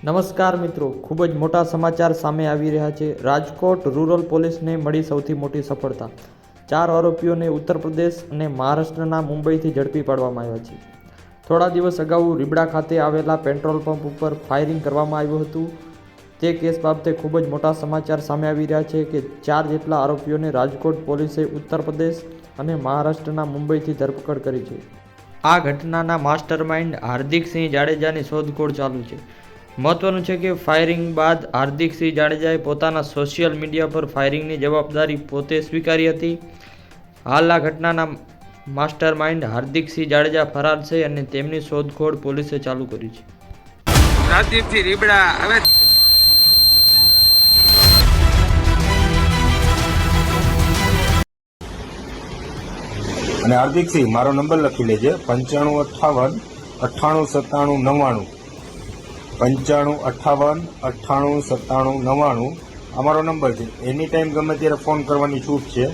નમસ્કાર મિત્રો, ખૂબ જ મોટા સમાચાર સામે આવી રહ્યા છે। રાજકોટ રૂરલ પોલીસને મળી સૌથી મોટી સફળતા। 4 આરોપીઓને ઉત્તર પ્રદેશ અને મહારાષ્ટ્રના મુંબઈથી ઝડપી પાડવામાં આવ્યા છે। થોડા દિવસ અગાઉ રીબડા ખાતે આવેલા પેટ્રોલ પંપ ઉપર ફાયરિંગ કરવામાં આવ્યું હતું। તે કેસ બાબતે ખૂબ જ મોટા સમાચાર સામે આવી રહ્યા છે કે 4 જેટલા આરોપીઓને રાજકોટ પોલીસે ઉત્તર પ્રદેશ અને મહારાષ્ટ્રના મુંબઈથી ધરપકડ કરી છે। આ ઘટનાના માસ્ટરમાઇન્ડ હાર્દિકસિંહ જાડેજાની શોધખોળ ચાલુ છે। મહત્વનું છે કે ફાયરિંગ બાદ હાર્દિકસિંહ જાડેજાએ પોતાના સોશિયલ મીડિયા પર ફાયરિંગની જવાબદારી પોતે સ્વીકારી હતી। હાલ આ ઘટનાના માસ્ટરમાઇન્ડ હાર્દિકસિંહ જાડેજા ફરાર છે અને તેમની શોધખોળ પોલીસે ચાલુ કરી છે। રાજદીપસિંહ રીબડા હવે અને હાર્દિકસિંહ મારો નંબર લખી લેજે 9558 989799 9558 989799 અમારો નંબર છે। એની ટાઈમ ગમે ત્યારે ફોન કરવાની છૂટ છે।